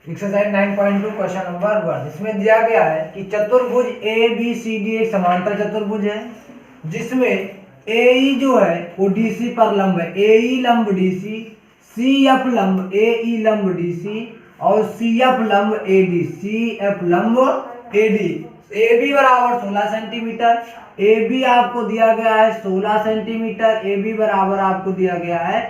Exercise 9.2 question number 1। इसमें दिया गया है कि चतुर्भुज ए बी सी डी एक समांतर चतुर्भुज है जिसमें ए जो है वो डीसी पर लंब है, ए लंब डीसी, सी एफ लंब ए लंब डीसी और सी एफ लंब ए डी, सी एफ लंब ए डी। ए बी बराबर 16 सेंटीमीटर, ए बी आपको दिया गया है 16 सेंटीमीटर, ए बी बराबर आपको दिया गया है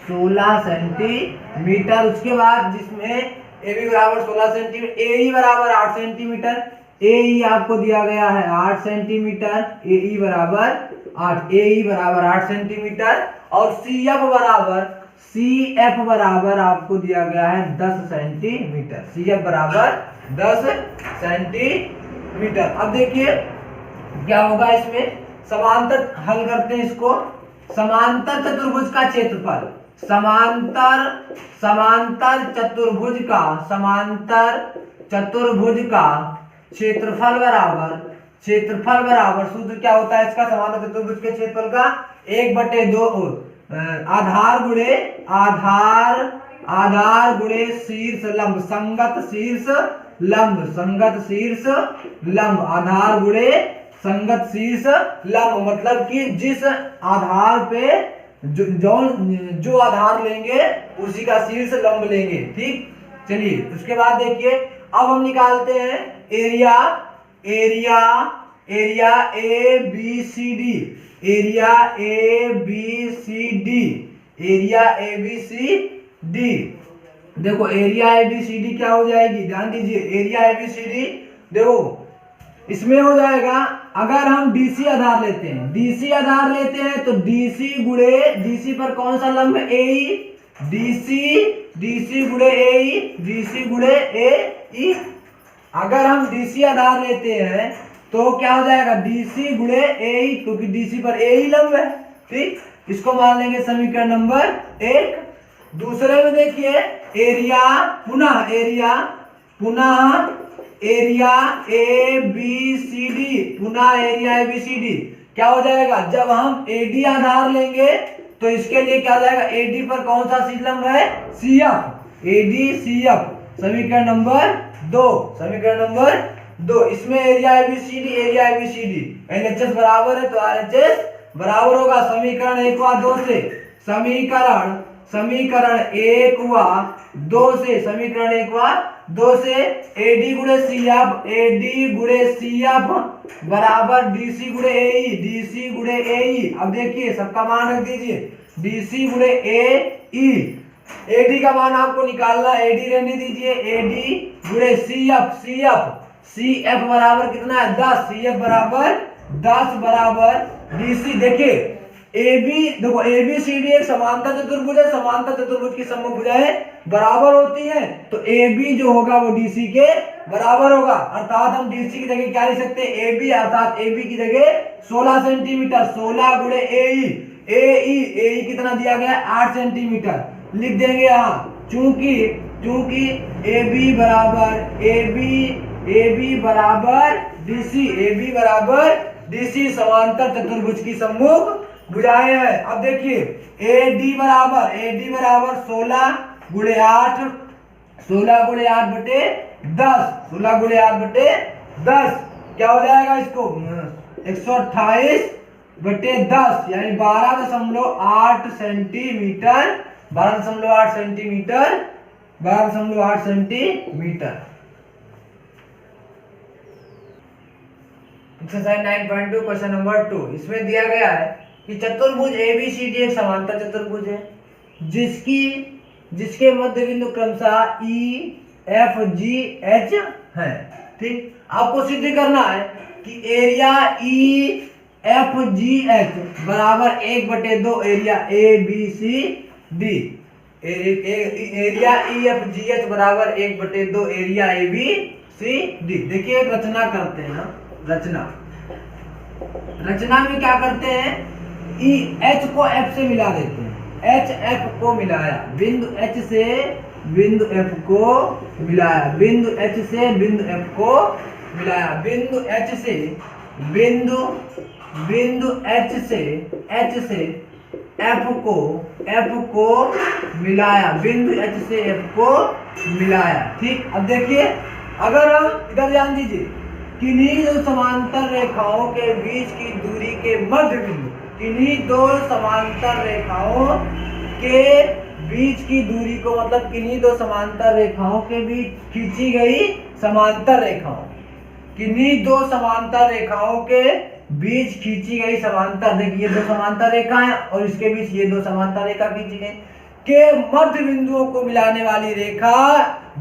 16 सेंटीमीटर। उसके बाद जिसमें ए बी बराबर 16 सेंटीमीटर, ए ई बराबर 8 सेंटीमीटर, ए ई आपको दिया गया है 8 सेंटीमीटर, ए ई बराबर 8, ए ई बराबर 8 सेंटीमीटर और सी एफ बराबर आपको दिया गया है 10 सेंटीमीटर, सी एफ बराबर 10 सेंटीमीटर। अब देखिए क्या होगा इसमें, समांतर हल करते हैं इसको। समांतर चतुर्भुज का क्षेत्रफल, समांतर चतुर्भुज का क्षेत्रफल बराबर सूत्र क्या होता है इसका, समांतर चतुर्भुज के क्षेत्रफल का 1/2 आधार गुणे शीर्ष लंब, संगत शीर्ष लंब, आधार गुणे संगत शीर्ष लंब, मतलब कि जिस आधार पे जो आधार लेंगे उसी का शीर्ष लंब लेंगे। ठीक, चलिए उसके बाद देखिए अब हम निकालते हैं area A B C D, area A B C D. देखो area A B C D क्या हो जाएगी, ध्यान दीजिए, area A B C D देखो इसमें हो जाएगा, अगर हम डीसी आधार लेते हैं तो डीसी गुणे डीसी पर कौन सा लंब है, ए, डीसी गुणे ए। अगर हम डीसी आधार लेते हैं तो क्या हो जाएगा, डीसी गुणे ए, क्योंकि डीसी पर ए ही लंब है। ठीक, इसको मान लेंगे समीकरण नंबर 1। दूसरे में देखिए area A B C D, क्या हो जाएगा, जब हम एडी आधार लेंगे तो इसके लिए क्या हो जाएगा, एडी पर कौन सा शीर्ष लंब है, C F, AD C F, समीकरण नंबर 2। इसमें area A B C D LHS बराबर है तो आरएचएस बराबर होगा समीकरण 1 व 2 से, समीकरण 1 व 2 से एडी गुणे सी एफ बराबर डीसी गुणे ए। अब देखिए सबका मान रख दीजिए, डीसी गुणे ए ई, एडी का मान आपको निकालना, एडी रहने दीजिए, एडी गुणे सी एफ बराबर कितना है 10, सी एफ बराबर 10 बराबर डीसी। देखिए देखो ए बी सी डी एक समांतर चतुर्भुज है, समांतर चतुर्भुज की समूह भुजाएं बराबर होती हैं तो ए बी जो होगा वो डीसी के बराबर होगा, अर्थात हम डीसी की जगह क्या लिख सकते हैं, ए बी, अर्थात ए बी की जगह 16 सेंटीमीटर, 16 गुणे ए ई कितना दिया गया है 8 सेंटीमीटर लिख देंगे यहाँ, चूंकि ए बी बराबर डीसी समांतर चतुर्भुज की सम्मुख भुजाएं हैं। अब देखिए ए डी बराबर 16 गुणे 8 बटे 10, क्या हो जाएगा इसको 128 बटे 10 यानी 12.8 centimetre, 12.8 centimetre. Exercise 9.2 question number 2। इसमें दिया गया है कि चतुर्भुज एबीसीडी एक समांतर चतुर्भुज है जिसके मध्य बिंदु क्रमशः ई एफ जी एच है। ठीक, आपको सिद्ध करना है कि area E F G H बराबर 1/2 area A B C D, area E F G H बराबर 1/2 area A B C D. देखिए एक रचना करते हैं, रचना में क्या करते हैं, ई एच को एफ से मिला देते हैं, एच एफ को मिलाया, बिंदु एच से बिंदु एफ को मिलाया, बिंदु एच से बिंदु एफ को मिलाया, बिंदु एच से एफ को मिलाया, बिंदु एच से एफ को मिलाया। ठीक, अब देखिए अगर हम इधर ध्यान दीजिए, किन्हीं दो समांतर रेखाओं के बीच की दूरी के मध्य बिंदु, किन्हीं दो समांतर रेखाओं के बीच की दूरी को, मतलब किन्हीं दो समांतर रेखाओं के बीच खींची गई समांतर रेखाओं, किन्हीं दो समांतर रेखाओं के बीच खींची गई समांतर, देखिए दो समांतर रेखा है और इसके बीच ये दो समांतर रेखा खींची गई के मध्य बिंदुओं को मिलाने वाली रेखा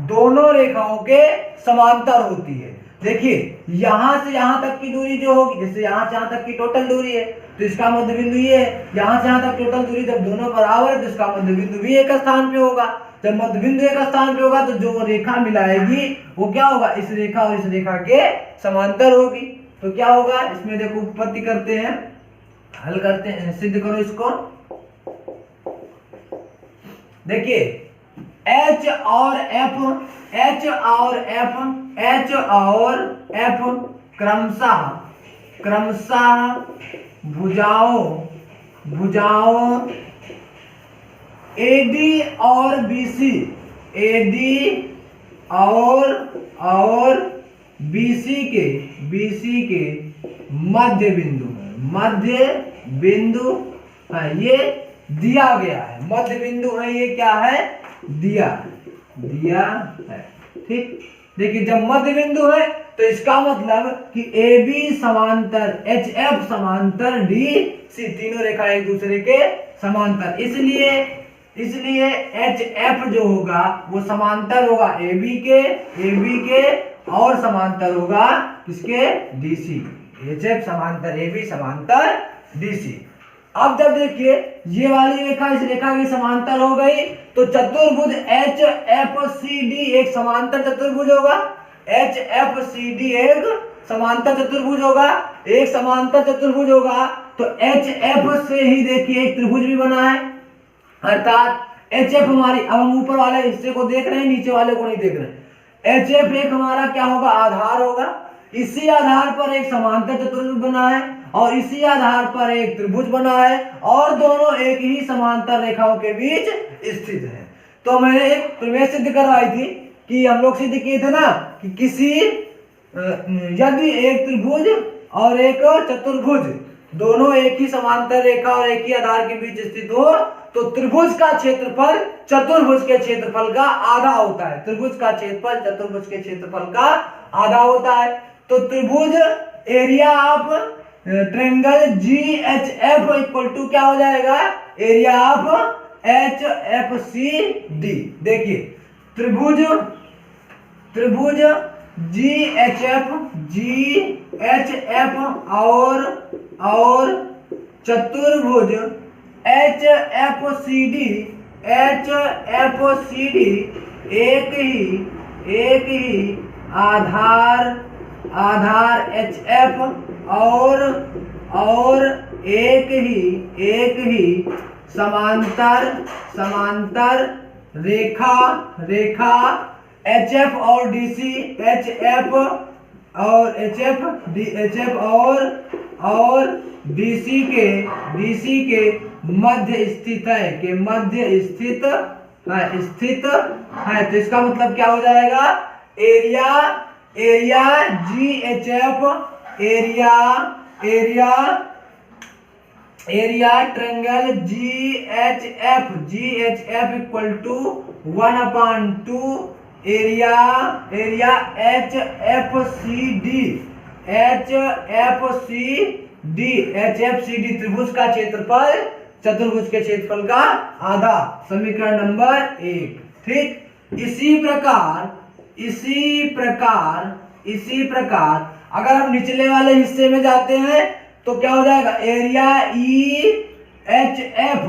दोनों रेखाओं के समांतर होती है। देखिए यहां से यहां तक की दूरी जो होगी, जैसे यहां से यहां तक की टोटल दूरी है तो इसका मध्य बिंदु ये है, यहां से यहां तक टोटल दूरी जब दोनों बराबर है तो इसका मध्य बिंदु भी एक स्थान पे होगा। जब मध्य बिंदु एक स्थान पे होगा तो जो रेखा मिलाएगी वो क्या होगा, इस रेखा और इस रेखा के समांतर होगी। तो क्या होगा, इसमें देखो उत्पत्ति करते हैं, हल करते हैं, सिद्ध करो इसको। देखिए H और F क्रमशः भुजाओं AD और BC के मध्य बिंदु है, ये दिया गया है। मध्य बिंदु है, ये क्या है, दिया है। ठीक, देखिए जब मध्य बिंदु है तो इसका मतलब कि AB समांतर HF समांतर DC, तीनों रेखा एक दूसरे के समांतर, इसलिए HF जो होगा वो समांतर होगा AB के और समांतर होगा किसके, DC। HF समांतर AB समांतर DC। अब जब देखिए ये वाली रेखा इस रेखा के समांतर हो गई तो चतुर्भुज HFCD एक समांतर चतुर्भुज होगा। HFCD एक समांतर चतुर्भुज होगा, एक समांतर चतुर्भुज होगा तो HF से ही देखिए एक त्रिभुज भी बना है, अर्थात HF हमारी, अब हम ऊपर वाले हिस्से को देख रहे हैं, नीचे वाले को नहीं देख रहे। HF एक हमारा क्या होगा, आधार होगा, इसी आधार पर एक समांतर चतुर्भुज बना है और इसी आधार पर एक त्रिभुज बना है और दोनों एक ही समांतर रेखाओं के बीच स्थित है। तो मैंने एक प्रमेय सिद्ध करवाई थी कि हम लोग सिद्ध किए थे ना कि किसी यदि एक त्रिभुज और एक चतुर्भुज दोनों एक ही समांतर रेखा और एक ही आधार के बीच स्थित हो तो त्रिभुज का क्षेत्रफल चतुर्भुज के क्षेत्रफल का आधा होता है। त्रिभुज का क्षेत्रफल चतुर्भुज के क्षेत्रफल का आधा होता है। तो त्रिभुज area of triangle GHF equal to क्या हो जाएगा, एरिया ऑफ HFCD। देखिए त्रिभुज GHF और चतुर्भुज HFCD एक ही आधार HF और एक ही समांतर रेखा HF और DC, HF और DC के मध्य स्थित है। तो इसका मतलब क्या हो जाएगा, area GHF area triangle GHF equal to 1/2 area HFCD त्रिभुज का क्षेत्रफल चतुर्भुज के क्षेत्रफल का आधा, समीकरण नंबर 1। ठीक, इसी प्रकार अगर हम निचले वाले हिस्से में जाते हैं तो क्या हो जाएगा, एरिया EHF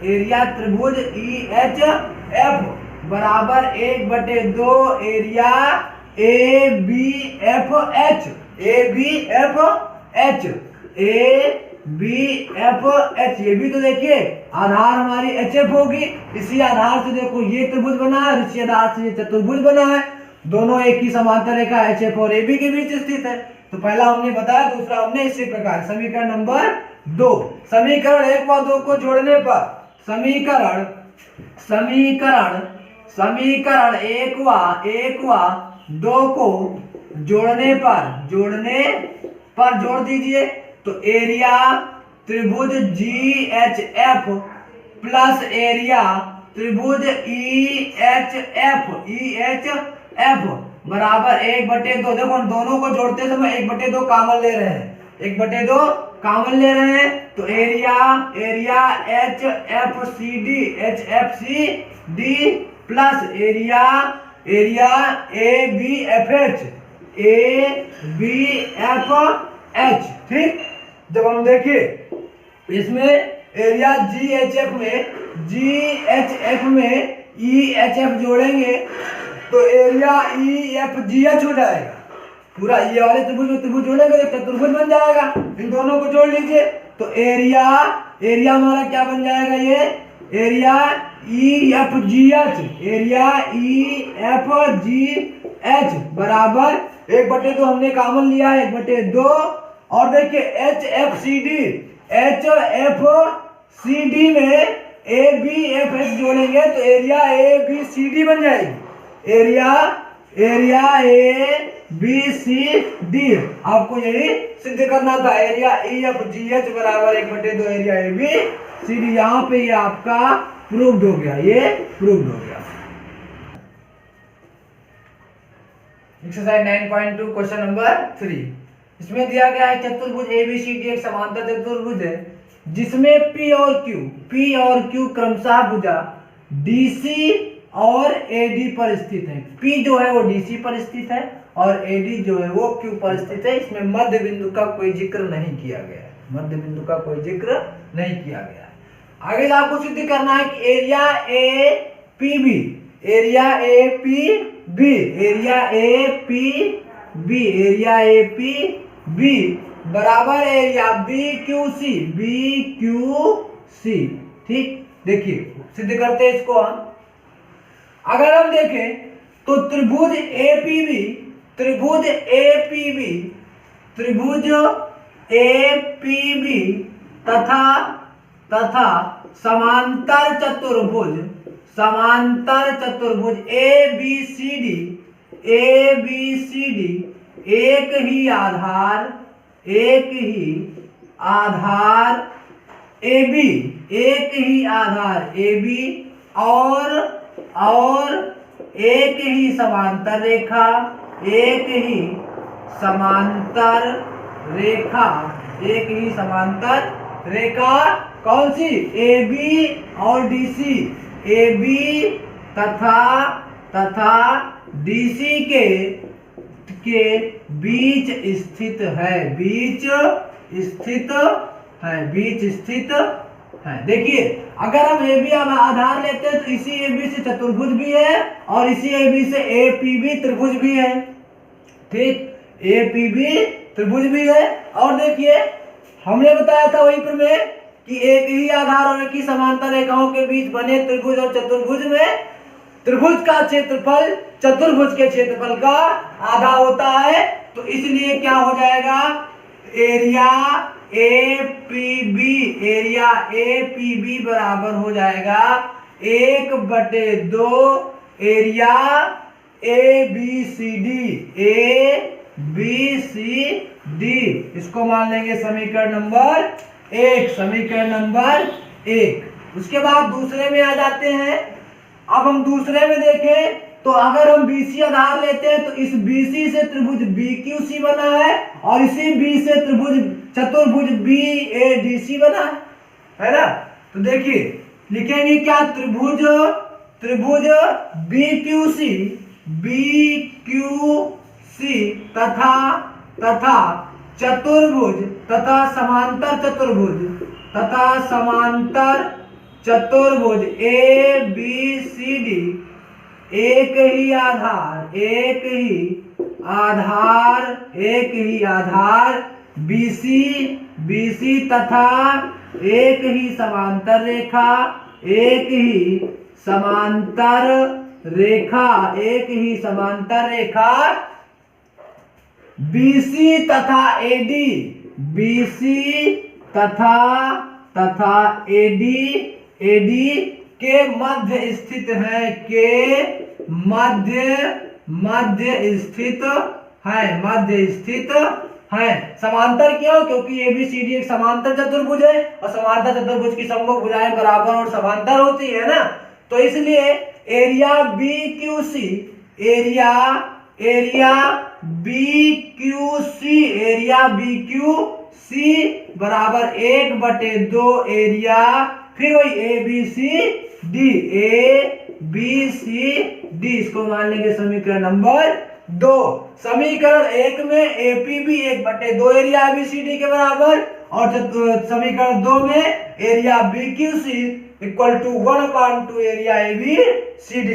एरिया त्रिभुज EHF बराबर 1/2 एरिया ABFH ये भी तो देखिए आधार हमारी HF होगी, इसी आधार से देखो ये त्रिभुज बना है, इसी आधार से ये चतुर्भुज बना है, दोनों एक ही समांतर रेखा HF और AB के बीच स्थित है। तो पहला हमने बताया, दूसरा हमने इसी प्रकार। समीकरण नंबर 2, समीकरण 1 व 2 को जोड़ने पर समीकरण 1 व 2 को जोड़ने पर जोड़ दीजिए। तो एरिया त्रिभुज GHF प्लस एरिया त्रिभुज EHF बराबर 1/2। देखो हम दोनों को जोड़ते समय 1/2 कॉमन ले रहे हैं, 1/2 कॉमन ले रहे हैं। तो area HFCD plus area ABFH। ठीक, जब हम देखिए इसमें एरिया GHF में EHF जोड़ेंगे तो एरिया EFGH हो जाएगा। पूरा ये वाले त्रिभुज में त्रिभुज जोड़ेंगे तो चतुर्भुज बन जाएगा। इन दोनों को जोड़ लीजिए तो एरिया हमारा क्या बन जाएगा, ये एरिया EFGH बराबर 1/2 हमने कॉमन लिया है, 1/2। और देखिए HFCD में ABFH जोड़ेंगे तो एरिया ABCD बन जाएगी, एरिया ABCD। आपको यही सिद्ध करना था, एरिया EFGH बराबर 1/2 एरिया ABCD। यहाँ पे ये आपका प्रूव्ड हो गया, एक्सरसाइज 9.2 क्वेश्चन नंबर 3। इसमें दिया गया है चतुर्भुज ABCD एक समांतर चतुर्भुज है जिसमें P और Q क्रमशः भुजा DC और AD पर स्थित है। P जो है वो DC पर स्थित है और AD जो है वो Q पर स्थित है। इसमें मध्य बिंदु का कोई जिक्र नहीं किया गया है, आगे आपको सिद्ध करना है कि एरिया APB बराबर एरिया BQC। ठीक, देखिए सिद्ध करते हैं इसको हम। अगर हम देखें तो त्रिभुज APB तथा समांतर चतुर्भुज ABCD एक ही आधार AB और एक ही समांतर रेखा कौन सी, AB और DC, AB तथा DC के बीच स्थित है। देखिए अगर हम AB आधार लेते हैं तो इसी AB से चतुर्भुज भी है और इसी AB से APB त्रिभुज भी है। ठीक, APB त्रिभुज भी है। और देखिए हमने बताया था वहीं पर में कि एक ही आधार और एक ही समांतर रेखाओं के बीच बने त्रिभुज और चतुर्भुज में त्रिभुज का क्षेत्रफल चतुर्भुज के क्षेत्रफल का आधा होता है। तो इसलिए क्या हो जाएगा, एरिया APB बराबर हो जाएगा 1/2 एरिया ABCD। इसको मान लेंगे समीकरण नंबर 1। उसके बाद दूसरे में आ जाते हैं। अब हम दूसरे में देखें तो अगर हम BC आधार लेते हैं तो इस BC से त्रिभुज BQC बना है और इसी B से चतुर्भुज BADC बना है ना। तो देखिए लिखेंगे क्या, त्रिभुज BQC तथा चतुर्भुज तथा समांतर चतुर्भुज ABCD एक ही आधार BC तथा एक ही समांतर रेखा BC तथा AD, BC तथा AD के मध्य स्थित है, के मध्य स्थित है। समांतर क्यों? क्योंकि ABCD एक समांतर चतुर्भुज है और समांतर चतुर्भुज की सम्मुख भुजाएं बराबर और समांतर होती है ना, तो इसलिए एरिया BQC बराबर 1/2 एरिया, फिर वही ABCD, इसको मान लेंगे समीकरण नंबर 2। समीकरण 1 में APB 1/2 एरिया ABCD के बराबर, और समीकरण 2 में area BQC equal to 1/2 area ABCD।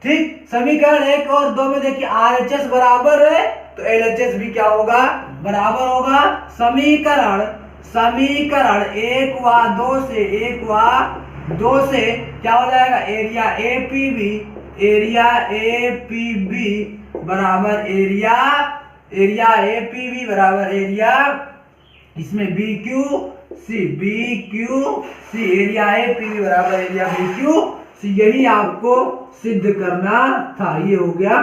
ठीक, समीकरण 1 और 2 में देखिए RHS बराबर है तो LHS भी क्या होगा? बराबर होगा। समीकरण 1 व 2 से क्या हो जाएगा? एरिया APB बराबर एरिया इसमें BQC एरिया APB बराबर एरिया BQC, यही आपको सिद्ध करना था। ये हो गया।